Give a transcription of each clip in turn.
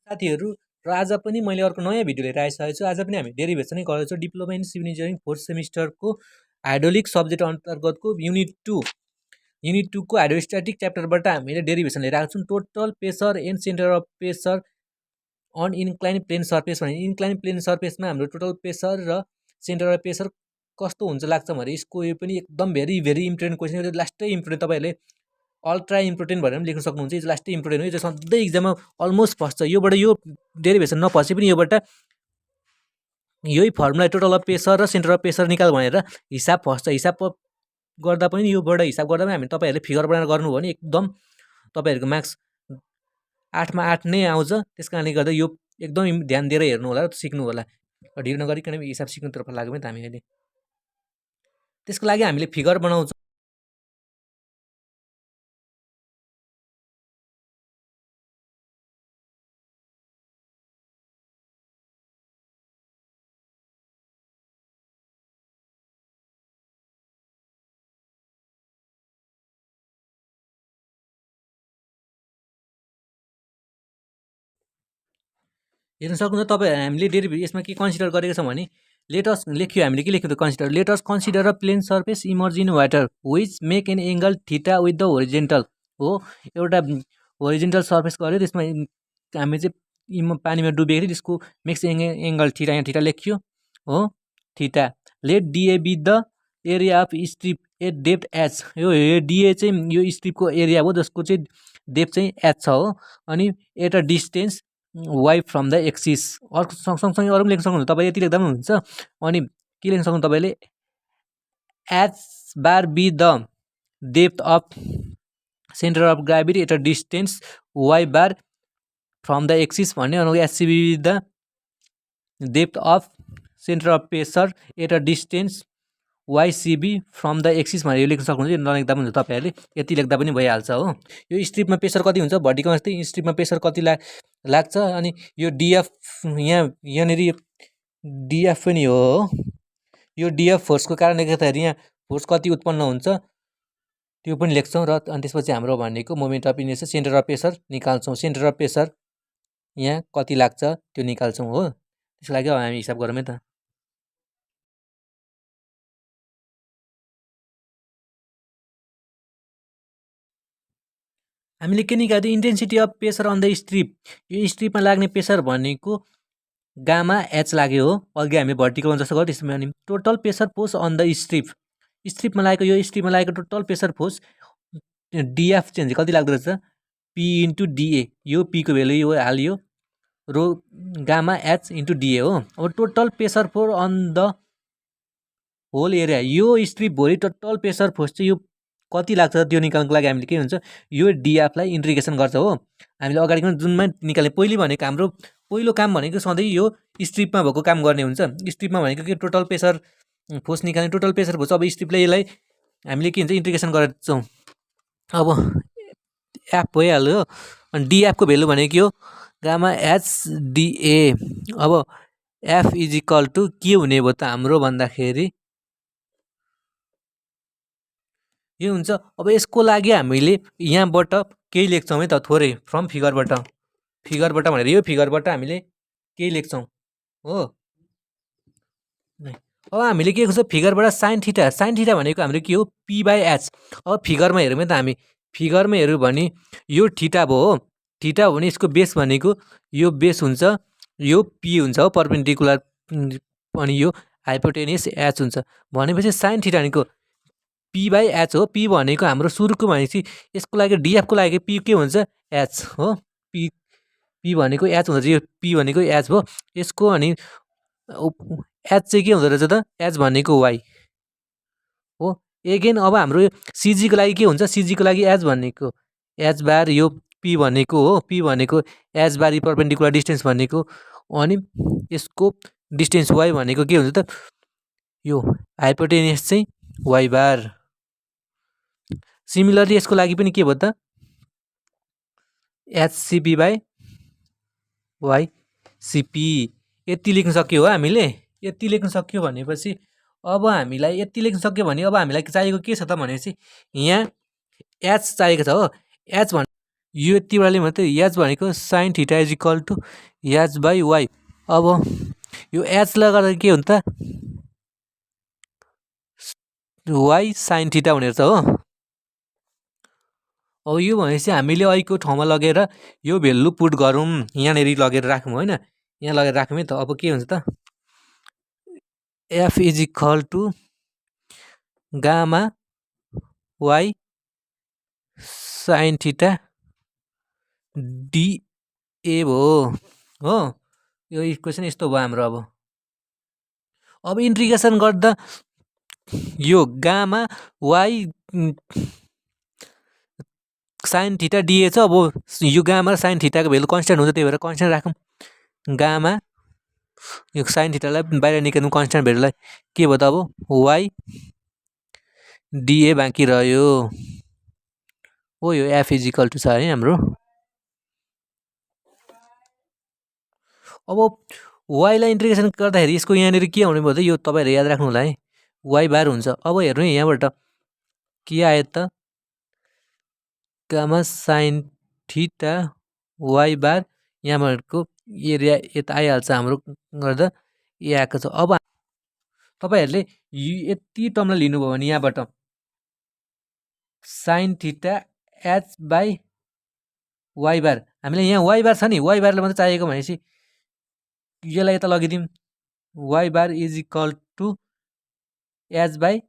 साथीहरु र आज पनि मैले अर्को नयाँ भिडियो लिएर आइसकेको छु। आज पनि हामी डेरिभेसन नै गर्दैछौँ। Diploma in civil engineering 4th सेमिस्टरको हाइड्रोलिक सब्जेक्ट अन्तर्गतको युनिट 2 को हाइड्रोस्ट्याटिक च्याप्टरबाट हामीले डेरिभेसन लिएर आएको छौँ। Total pressure and centre of pressure on incline plane surface भने इन्क्लाइन प्लेन सर्फेसमा हाम्रो टोटल प्रेसर र सेन्टर अफ प्रेसर कस्तो हुन्छ लाग्छ भने यसको यो पनि एकदम भेरी इम्पोर्टेन्ट क्वेसन हो। लास्टै इम्पोर्टेन्ट तपाईहरुले अल्ट्रा इम्पोर्टेन्ट भनेर पनि लेख्न सक्नुहुन्छ। यो लास्टै इम्पोर्टेन्ट हो। यो सधैँ एक्जाममा अलमोस्ट फस्छ। योबाट यो डेरिभेसन नफसे पनि योबाट यही फर्मुला टोटल अफ प्रेसर र सेन्टर अफ प्रेसर निकाल भनेर हिसाब फस्छ। हिसाब गर्दा पनि योबाट हिसाब गर्दा पनि हामी तपाईहरुले फिगर बनाएर गर्नुभयो भने एकदम तपाईहरुको मार्क्स 8 मा 8 नै आउँछ। त्यसकारणले गर्दा यो एकदम ध्यान दिएर हेर्नु होला र सिक्नु होला। ढिलो नगरिकन हिसाब सिक्नुतर्फ लाग्यौँ है त हामी अहिले। त्यसको लागि हामीले फिगर बनाउँछौँ। हेर्न सक्नुहुन्छ तपाईँ हामीले डेरिभेसन यसमा के कन्सिडर गरेको छौँ भने लेटस लेख्यो हामीले के लेख्यो त consider let's consider a plane surface emerge in water which make an angle theta with the horizontal हो। एउटा होरिजेन्टल सर्फेस गर्यो त्यसमा हामी चाहिँ पानीमा डुबेको थियो त्यसको मेक्स एङ्गल थीटा यहाँ थीटा लेख्यो हो theta. Let dA be the area of strip at depth h यो डिए चाहिँ यो स्ट्रिपको एरिया हो जसको चाहिँ डेप्थ चाहिँ एच छ हो। अनि at a distance Y from the axis. अर्को सँगसँगै अरू पनि लेख्न सक्नुहुन्छ तपाईँ यति लेख्दा पनि हुन्छ। अनि के लेख्न सक्नुहुन्छ तपाईँले h bar be the depth of centre of gravity at a distance y bar from the axis भन्ने। अनि hcp the depth of centre of pressure at a distance ycp from the axis भनेर यो लेख्न सक्नुहुन्छ। यो नलेख्दा पनि हुन्छ तपाईहरुले यति लेख्दा पनि भइहाल्छ हो। यो स्ट्रिपमा प्रेसर कति हुन्छ भर्टिकल जस्तै स्ट्रिपमा प्रेसर कति लाग्छ। अनि यो डिएफ यहाँनिर डिएफ पनि हो। यो डिएफ फोर्सको कारणले गर्दाखेरि यहाँ फोर्स कति उत्पन्न हुन्छ त्यो पनि लेख्छौँ। र अनि त्यसपछि हाम्रो भनेको moment of inertia centre of pressure निकाल्छौँ। सेन्टर अफ प्रेसर यहाँ कति लाग्छ त्यो निकाल्छौँ हो। त्यसको लागि अब हामी हिसाब गरौँ है त। हामीले के निकाल्यो intensity of pressure on the strip. यो स्ट्रिपमा लाग्ने प्रेसर भनेको गामा एच लाग्यो हो। अघि हामी भर्टिकल जस्तो गर्यो त्यसमा अनि total pressure force on the स्ट्रिपमा लागेको यो स्ट्रिपमा लागेको टोटल प्रेसर फोर्स डिएफ चाहिँ कति लाग्दो रहेछ पी इन्टु डिए। यो पीको भेल्यु यो हालियो rho gamma H into D A हो। अब total pressure force on the whole area यो स्ट्रिपभरि टोटल प्रेसर फोर्स चाहिँ यो कति लाग्छ त्यो निकाल्नको लागि हामीले के हुन्छ यो डिएफलाई इन्टिग्रेसन गर्छ हो। हामीले अगाडिको जुनमा निकाल्ने पहिलो काम भनेको सधैँ यो स्ट्रिपमा भएको काम गर्ने हुन्छ। स्ट्रिपमा भनेको के टोटल प्रेसर फोर्स निकाल्ने टोटल प्रेसर फोर्स। अब स्ट्रिपलाई यसलाई हामीले के हुन्छ इन्टिग्रेसन गर्छौँ। अब एफ भइहाल्यो। अनि डिएफको भेल्यु भनेको के हो गामा एच डिए। अब एफ इज इक्वल टु के हुने भयो त हाम्रो भन्दाखेरि यो हुन्छ। अब यसको लागि हामीले यहाँबाट केही लेख्छौँ है त थोरै फ्रम फिगरबाट भनेर यो फिगरबाट हामीले केही लेख्छौँ हो। अब हामीले के गर्छौँ फिगरबाट साइन थीटा भनेको हाम्रो के हो पी बाई एच। अब फिगरमा हेरौँ है त हामी फिगरमा हेऱ्यौँ भने यो थीटा भयो हो। थीटा हो भने यसको बेस भनेको यो बेस हुन्छ यो पी हुन्छ हो परपेन्डिकुलर। अनि यो हाइपोटेनियस एच हुन्छ भनेपछि साइन थीटा भनेको पी बाई एच हो। पी भनेको हाम्रो सुरुको भनेपछि यसको लागि डिएफको लागि पी के हुन्छ एच हो। पी भनेको एच हुन्छ यो पी भनेको एच भयो यसको। अनि एच चाहिँ के हुँदो रहेछ त एच भनेको वाइ हो। एगेन अब हाम्रो सिजीको लागि के हुन्छ सिजीको लागि एच भनेको एच बार यो पी भनेको हो। पी भनेको एच बार परपेन्डिकुलर डिस्टेन्स भनेको। अनि यसको डिस्टेन्स वाइ भनेको के हुन्छ त यो हाइपोटेनियस चाहिँ वाइ बार। सिमिलरली यसको लागि पनि के भयो त एचसिपी बाई वाइसिपी। यति लेख्न सक्यो हो हामीले। यति लेख्न सक्यो भनेपछि अब हामीलाई यति लेख्न सक्यो भने अब हामीलाई चाहिएको के छ त भनेपछि यहाँ एच चाहिएको छ हो। एच यो यतिबाट मात्रै एच भनेको sine theta is equal to H by Y. अब यो एचलाई गर्दा के हुन्छ त वाइ साइन थिटा हुने रहेछ हो। अब यो भनेपछि हामीले अहिलेको ठाउँमा लगेर यो भेल्यु पुट गरौँ, यहाँनिर लगेर राखौँ होइन, यहाँ लगेर राखौँ है त। अब के हुन्छ त F is equal to gamma y sine theta dA भयो हो। यो इक्वेसन यस्तो भयो हाम्रो। अब इन्टिग्रेसन गर्दा यो गामा वाइ साइन थिटा डिए छ। अब यो गामा र साइन थिटाको भेल्यु कन्सटेन्ट हुन्छ, त्यही भएर कन्सटेन्ट राखौँ। गामा यो साइन थिटालाई बाहिर निकाल्नु कन्सटेन्ट भेल्युलाई के भयो त अब वाइ डिए बाँकी रह्यो हो। यो एफ इज इक्वल टु छ है हाम्रो। अब वाइलाई इन्टिग्रेसन गर्दाखेरि यसको यहाँनिर के आउने भयो त यो तपाईँहरू याद राख्नु होला है, वाइ बार हुन्छ। अब हेर्नु है यहाँबाट के आयो त gamma sine theta y bar, यहाँबाटको एरिया यता आइहाल्छ हाम्रो गर्दा ए आएको छ। अब तपाईँहरूले यति टर्मलाई लिनुभयो भने यहाँबाट sine theta h by y bar, हामीलाई यहाँ वाइ बार छ नि, वाइ बारले मात्रै चाहिएको भनेपछि यसलाई यता लगिदिउँ। Y bar is equal to H by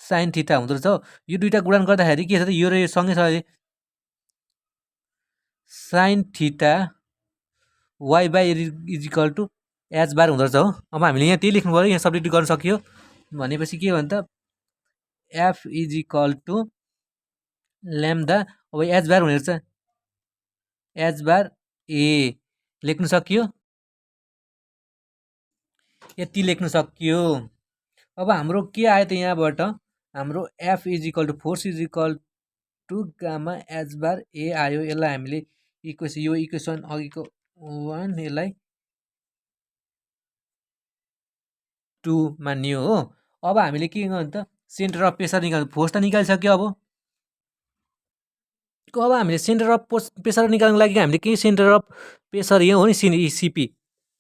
sine theta हुँदो रहेछ हो। यो दुइटा गुणन गर्दाखेरि के छ त यो र यो सँगै छ, sine theta y by is equal to H bar हुँदो रहेछ हो। अब हामीले यहाँ त्यही लेख्नु पऱ्यो, यहाँ सब्स्टिट्युट गर्न सकियो भनेपछि के भयो त F is equal to lambda, अब एच बार हुने रहेछ एच बार ए लेख्नु सकियो, यति लेख्नु सकियो। अब हाम्रो के आयो त यहाँबाट हाम्रो F is equal to force is equal to gamma h bar A आयो। यसलाई हामीले इक्वेसन यो इक्वेसन अघिको 1 यसलाई 2 मान्यो हो। अब हामीले के गर्नु त सेन्टर अफ प्रेसर निकाल्नु, फोर्स त निकालिसक्यो। अब हामीले सेन्टर अफ प्रेसर निकाल्नुको लागि हामीले के सेन्टर अफ प्रेसर यहाँ हो नि सिपी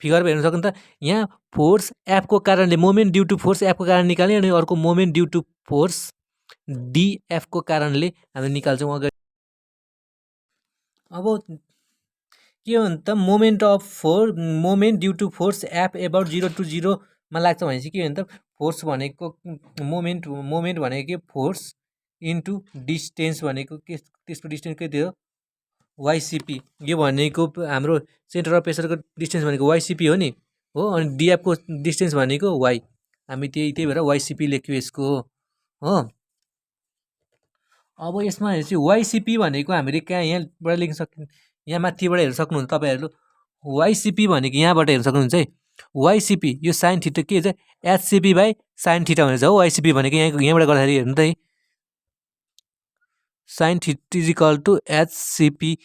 फिगरमा हेर्न सक्नु त यहाँ फोर्स एफको कारणले मोमेन्ट ड्यु टु फोर्स एफको कारण निकाल्ने, अनि अर्को मोमेन्ट ड्यु टु फोर्स डिएफको कारणले हामीले निकाल्छौँ अगाडि। अब के हो त moment due to force F about 0 to 0 मा लाग्छ भनेपछि के हो त फोर्स भनेको मोमेन्ट भनेको के फोर्स इन्टु डिस्टेन्स भनेको के, त्यसको डिस्टेन्स के थियो वाइसिपी। यो भनेको हाम्रो सेन्टर अफ प्रेसरको डिस्टेन्स भनेको वाइसिपी हो नि हो, अनि डिएफको डिस्टेन्स भनेको वाइ। हामी त्यही भएर वाइसिपी लेख्यो यसको हो। अब यसमा चाहिँ वाइसिपी भनेको हामीले कहाँ यहाँबाट लेख्न सक्छौँ, यहाँ माथिबाट हेर्न सक्नुहुन्छ तपाईँहरू। वाइसिपी भनेको यहाँबाट हेर्न सक्नुहुन्छ है, वाइसिपी यो साइन थिटा के छ एचसिपी बाई साइन थिटा हुनेछ हो। वाइसिपी भनेको यहाँबाट गर्दाखेरि हेर्नु त है sine theta is equal to hcp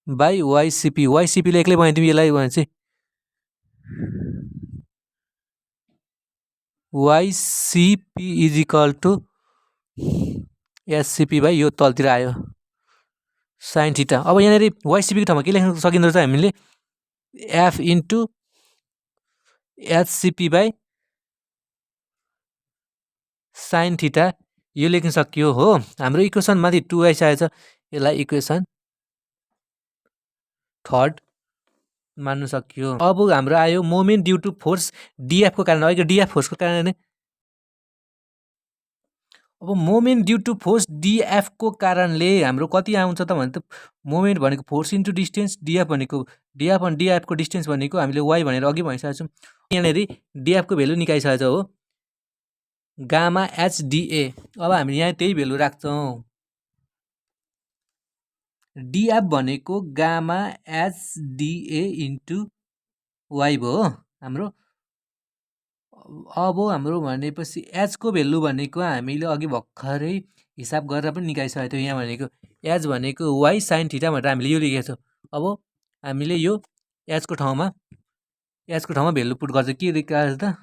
by ycp. वाइसिपीले एक्लै बनाइदिउँ यसलाई भने चाहिँ ycp is equal to hcp by यो तलतिर आयो साइन थिटा। अब यहाँनिर वाइसिपीको ठाउँमा के लेख्न सकिँदो रहेछ हामीले F into hcp by sine theta यो लेख्न सकियो हो। हाम्रो इक्वेसन माथि 2 आइसकेको छ, यसलाई इक्वेसन 3 मान्नु सकियो। अब हाम्रो आयो मोमेन्ट ड्यु टु फोर्स डिएफको कारण, अघि डिएफ फोर्सको कारण। अब मोमेन्ट ड्यु टु फोर्स डिएफको कारणले हाम्रो कति आउँछ त भने त मोमेन्ट भनेको फोर्स इन्टु डिस्टेन्स, डिएफ अनि डिएफको डिस्टेन्स भनेको हामीले वाइ भनेर अघि भनिसकेको छौँ। यहाँनिर डिएफको भेल्यु निकालिसकेको छ हो गामा एचडिए। अब हामी यहाँ त्यही भेल्यु राख्छौँ, डिएफ भनेको गामा एचडिए इन्टु वाइ भयो हाम्रो। अब हाम्रो भनेपछि एचको भेल्यु भनेको हामीले अघि भर्खरै हिसाब गरेर पनि निकालिसकेको थियौँ। यहाँ भनेको एच भनेको वाइ साइन थिटा भनेर हामीले यो लेखेको छौँ। अब हामीले यो एचको ठाउँमा भेल्यु पुट गर्छ, के लेखेको त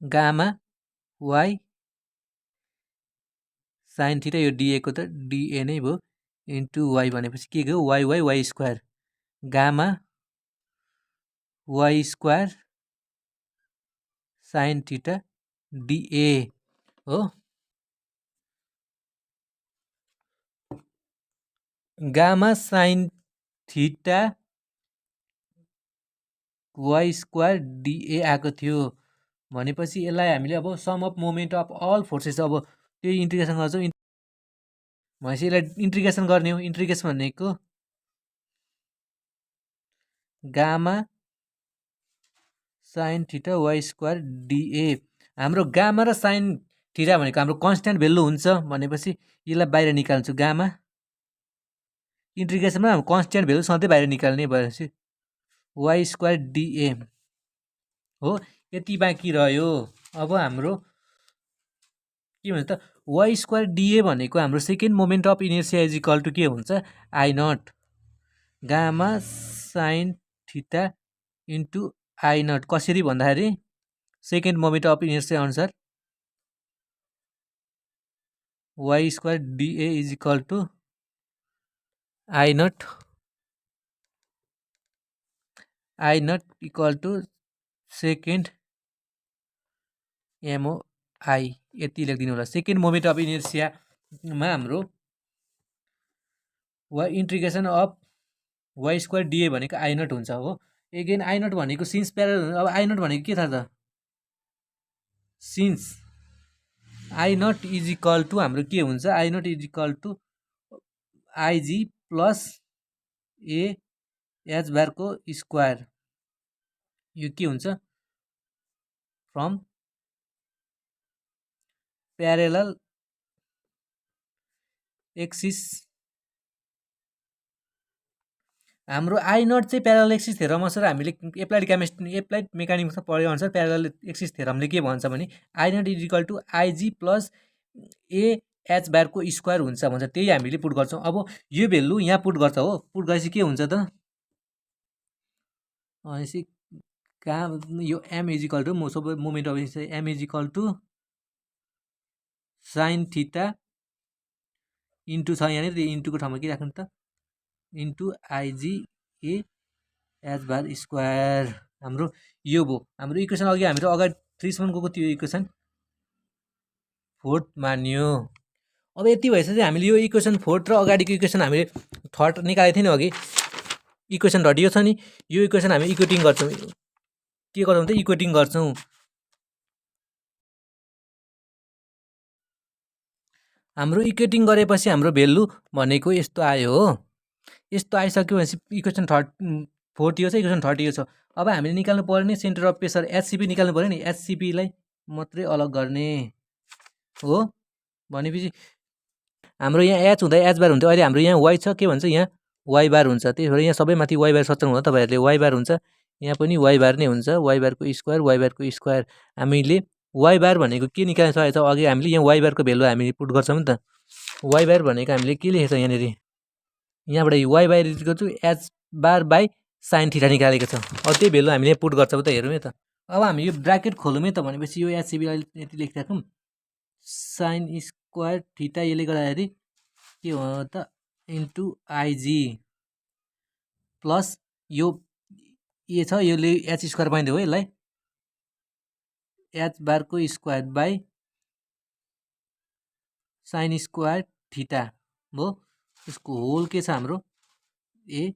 गामा वाइ साइन थीटा यो डिए को त डिए नै भयो इन्टु वाइ भनेपछि के गयो y y y square gamma y square sine theta dA हो gamma sine theta y square dA आएको थियो भनेपछि यसलाई हामीले अब sum of moment of all forces अब त्यो इन्टिग्रेसन गर्छौँ भनेपछि यसलाई इन्टिग्रेसन गर्ने हो इन्टिग्रेसन भनेको gamma sine theta y square dA हाम्रो गामा र साइन थीटा भनेको हाम्रो कन्स्ट्यान्ट भेल्यु हुन्छ भनेपछि यसलाई बाहिर निकाल्छु गामा इन्टिग्रेसनमा हाम्रो कन्स्ट्यान्ट भेल्यु सधैँ बाहिर निकाल्ने भएपछि वाइ स्क्वायर डिए हो यति बाँकी रह्यो अब हाम्रो के भन्छ त वाइ स्क्वायर डिए भनेको हाम्रो second moment of inertia is equal to के हुन्छ I naught gamma sine theta into I naught कसरी भन्दाखेरि सेकेन्ड मोमेन्ट अफ इनर्सिया अनुसार y square dA is equal to I naught equal to second MOI यति लेखिदिनु होला second moment of इनर्सियामा हाम्रो वा integration of y square dA भनेको आई नट हुन्छ हो एगेन आई नट भनेको सिन्स प्यारल अब आई नट भनेको के थाहा त since I naught is equal to हाम्रो के हुन्छ I naught is equal to IG plus A h बारको स्क्वायर यो के हुन्छ फ्रम प्यारेलल एक्सिस हाम्रो आई नट चाहिँ प्यारल एक्सिस थेरम अनुसार हामीले एप्लाइड मेकानिक्समा पढे अनुसार प्यारल एक्सिस थेरमले के भन्छ भने I naught is equal to IG plus A h बारको स्क्वायर हुन्छ भन्छ त्यही हामीले पुट गर्छौँ अब यो भेल्यु यहाँ पुट गर्छ हो पुट गरेपछि के हुन्छ त भनेपछि कहाँ यो एम इज इक्वल टु म सबै moment of M is equal to sine theta into छ यहाँनिर इन्टुको ठाउँमा के राख्नु त into IG A H bar square हाम्रो यो भयो हाम्रो इक्वेसन अघि हाम्रो अगाडि 3 सम्म गएको त्यो इक्वेसन 4 मान्यो अब यति भएपछि हामीले यो इक्वेसन 4 र अगाडिको इक्वेसन हामीले थर्ड निकालेको थियौँ नि अघि इक्वेसन थर्ड यो छ नि यो इक्वेसन हामी इक्वेटिङ गर्छौँ के गर्छौँ त इक्वेटिङ गर्छौँ हाम्रो इक्वेटिङ गरेपछि हाम्रो भेल्यु भनेको यस्तो आयो हो यस्तो आइसक्यो भनेपछि इक्वेसन फोर्थ यो छ इक्वेसन 30 यो छ अब हामीले निकाल्नु पर्यो नि सेन्टर अफ प्रेसर एचसिपी निकाल्नु पर्यो नि एचसिपीलाई मात्रै अलग गर्ने हो भनेपछि हाम्रो यहाँ एच हुँदा एच बार हुन्थ्यो अहिले हाम्रो यहाँ वाइ छ के भन्छ यहाँ वाइ बार हुन्छ त्यही भएर यहाँ सबैमाथि वाइ बार सच्याउनु होला तपाईँहरूले वाइ बार हुन्छ यहाँ पनि वाइ बार नै हुन्छ वाइ बारको स्क्वायर हामीले वाइ बार भनेको के निकाल्न सकेको छ अघि हामीले यहाँ वाइ बारको भेल्यु हामीले पुट गर्छौँ नि त वाइ बार भनेको हामीले के लेखेको छ यहाँनिर यहाँबाट Y bar equal to H bar by sine theta निकालेको छ अब त्यही भेल्यु हामीले पुट गर्छौँ त हेरौँ है त अब हामी यो ब्राकेट खोलौँ है त भनेपछि यो एचसिबी अहिले यति लेखिराखौँ साइन स्क्वायर थीटा यसले गर्दाखेरि के हो त इन्टु आइजी प्लस यो ए छ यसले एच स्क्वायर पाइदियो हो यसलाई एच बारको square by sine square theta हो यसको होल के छ हाम्रो ए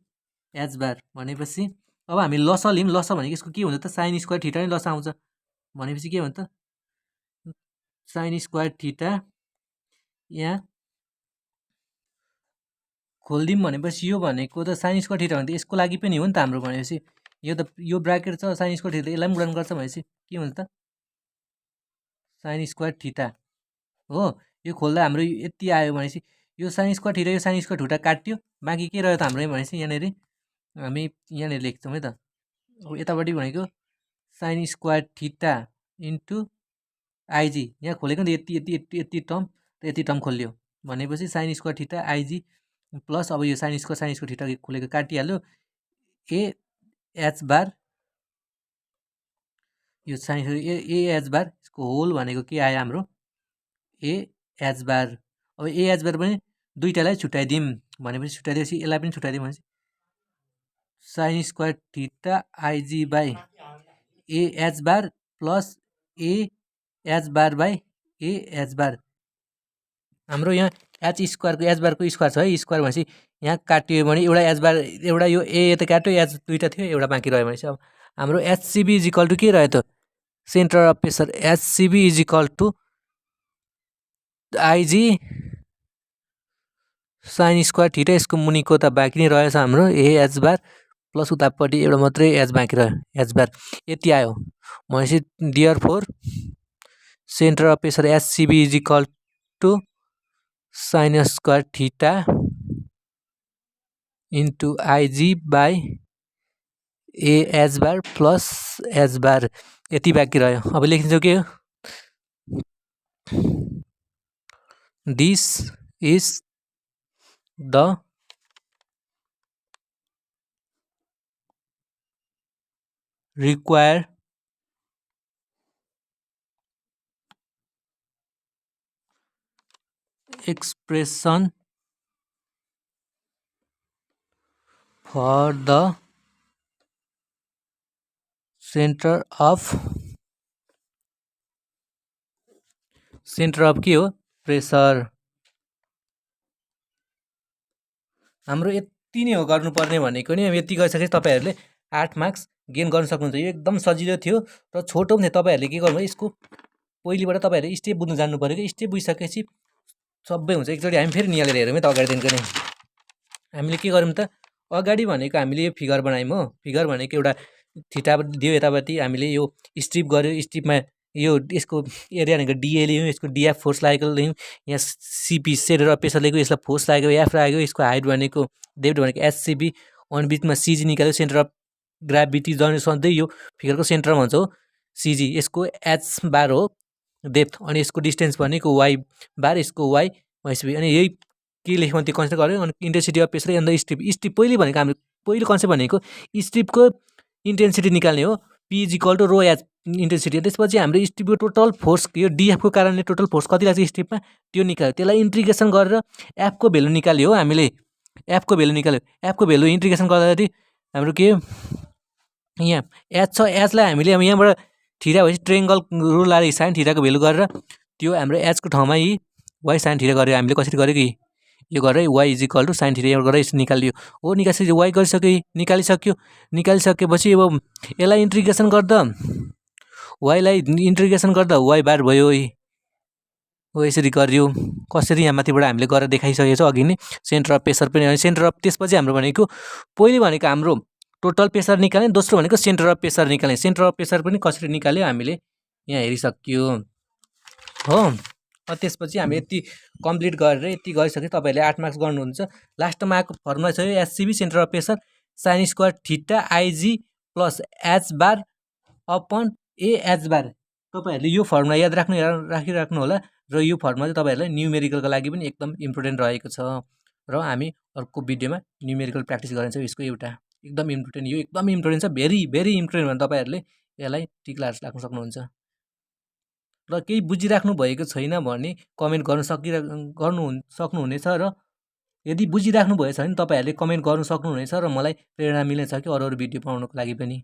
एच बार भनेपछि अब हामी लस लियौँ लस भनेको यसको के हुन्छ त साइन स्क्वायर थीटा नै लस आउँछ भनेपछि के भन्छ त साइन स्क्वायर थीटा यहाँ खोलिदिउँ भनेपछि यो भनेको त साइन स्क्वायर थीटा भने त यसको लागि पनि हो नि त हाम्रो भनेपछि यो ब्राकेट छ साइन स्क्वायर थीटा यसलाई पनि गुणन गर्छ भनेपछि के हुन्छ त साइन स्क्वायर थीटा हो यो खोल्दा हाम्रो यति आयो भनेपछि yo sign square theta yo sign square theta काट्यो बाँकी के रह्यो त हाम्रो भनेपछि यहाँनिर हामी यहाँनिर लेख्छौँ है त अब यतापट्टि भनेको sign square theta into IG यहाँ खोलेको नि यति टर्म खोल्यो भनेपछि sine square theta IG plus अब यो साइन स्क्वायर थीटा खोलेको काटिहाल्यो ए एच बार यो साइन ए एच बार यसको होल भनेको के आयो हाम्रो ए एच बार अब ए एच बार पनि दुईटालाई छुट्याइदिउँ भनेपछि छुट्याइदिएपछि यसलाई पनि छुट्याइदिउँ भनेपछि sine square theta IG by A H bar plus A H bar by A H bar. हाम्रो यहाँ एच स्क्वायरको एच बारको स्क्वायर छ है, स्क्वायर भनेपछि यहाँ काटियो भने एउटा एच बार एउटा यो ए त काट्यो, एच दुईवटा थियो, एउटा बाँकी रह्यो भनेपछि अब हाम्रो एचसिबी इज इक्वल टु के रह्यो त centre of pressure HCB is equal to IG sine square theta, यसको मुनिको त बाँकी नै रहेछ हाम्रो ए एच बार प्लस उतापट्टि एउटा मात्रै एच बाँकी रह्यो एच बार, यति आयो भनेपछि therefore centre of pressure HCB is equal to sine square theta into IG by A H bar plus H bar, यति बाँकी रह्यो। अब लेखिन्छ के हो, this is the required expression for the center of के हो प्रेसर। हाम्रो यति नै हो गर्नुपर्ने भनेको नि। यति गरिसकेपछि तपाईँहरूले 8 मार्क्स गेन गर्न सक्नुहुन्छ। यो एकदम सजिलो थियो र छोटो पनि थियो। तपाईँहरूले के गर्नु, यसको पहिलेबाट तपाईँहरूले स्टेप बुझ्नु जान्नु पऱ्यो कि स्टेप बुझिसकेपछि सबै हुन्छ। एकचोटि हामी फेरि निहालेर हेरौँ है त अगाडिदेखिको नै। हामीले के गर्यौँ त, अगाडि भनेको हामीले यो फिगर बनायौँ हो, फिगर भनेको एउटा थीटा दियो यतापट्टि, हामीले यो स्ट्रिप गऱ्यो, स्ट्रिपमा यो यसको एरिया भनेको डिए लियौँ, यसको डिएफ फोर्स लागेको लियौँ, यहाँ सिपी सेन्टर अफ प्रेसर लिएको, यसलाई फोर्स लागेको एफ लाग्यो, यसको हाइट भनेको डेप्थ भनेको एचसिबी, अनि बिचमा सिजी निकाल्यो, सेन्टर अफ ग्राभिटी जन सधैँ यो फिगरको सेन्टर भन्छ हो सिजी, यसको एच बार हो डेप्थ, अनि यसको डिस्टेन्स भनेको वाइ बार, यसको वाइ वाइसबी, अनि यही के लेख्यौँ त्यो कन्सिडर गऱ्यौँ। अनि इन्टेन्सिटी अफ प्रेसर अन्त स्ट्रिप पहिले भनेको हामीले पहिलो कन्सेप्ट भनेको स्ट्रिपको इन्टेन्सिटी निकाल्ने हो, P is equal to rho H intensity. त्यसपछि हाम्रो स्ट्रिपको टोटल फोर्स यो डिएफको कारणले टोटल फोर्स कति लाग्छ स्ट्रिपमा त्यो निकाल्यो, त्यसलाई इन्ट्रिग्रेसन गरेर एफको भेल्यु निकाल्यो हो हामीले, एफको भेल्यु निकाल्यो, एफको भेल्यु इन्ट्रिग्रेसन गर्दाखेरि हाम्रो के यहाँ एच छ, एचलाई हामीले अब यहाँबाट थीटा भएपछि ट्रेङ्गल रुल लाएर साइन थीटाको भेल्यु गरेर त्यो हाम्रो एचको ठाउँमा यी वाइ साइन थीटा गरेर हामीले कसरी गर्यो कि यो गरेर Y is equal to sine theta एउटा गरेर यसो निकालियो हो। निकालिसकेपछि वाइ गरिसक्यो, निकालिसकेपछि अब यसलाई इन्ट्रिग्रेसन गर्दा वाइलाई इन्ट्रिग्रेसन गर्दा वाइ बार भयो हो, यसरी गरियो। कसरी यहाँ माथिबाट हामीले गरेर देखाइसकेको छ अघि नै। सेन्टर अफ प्रेसर पनि सेन्टर अफ, त्यसपछि हाम्रो भनेको पहिले भनेको हाम्रो टोटल प्रेसर निकाल्ने, दोस्रो भनेको सेन्टर अफ प्रेसर निकाल्ने। सेन्टर अफ प्रेसर पनि कसरी निकाल्यो हामीले यहाँ हेरिसक्यो हो। त्यसपछि हामी यति कम्प्लिट गरेर यति गरिसके तपाईँहरूले 8 मार्क्स गर्नुहुन्छ। लास्टमा आएको फर्मुला छ HCB centre of pressure sine square theta IG plus H bar upon A H bar. तपाईँहरूले यो फर्मुला याद राखिराख्नु होला र यो फर्मुला चाहिँ तपाईँहरूलाई न्युमेरिकलको लागि पनि एकदम इम्पोर्टेन्ट रहेको छ र हामी अर्को भिडियोमा न्युमेरिकल प्र्याक्टिस गरिन्छौँ। यसको एउटा एकदम इम्पोर्टेन्ट, यो एकदम इम्पोर्टेन्ट छ, भेरी भेरी इम्पोर्टेन्ट भने तपाईँहरूले यसलाई टिक लाएर राख्न सक्नुहुन्छ। र केही बुझिराख्नु भएको छैन भने कमेन्ट गर्न सक्नुहुनेछ र यदि बुझिराख्नु भएछ भने तपाईँहरूले कमेन्ट गर्नु सक्नुहुनेछ र मलाई प्रेरणा मिल्नेछ कि अरू भिडियो पाउनको लागि पनि।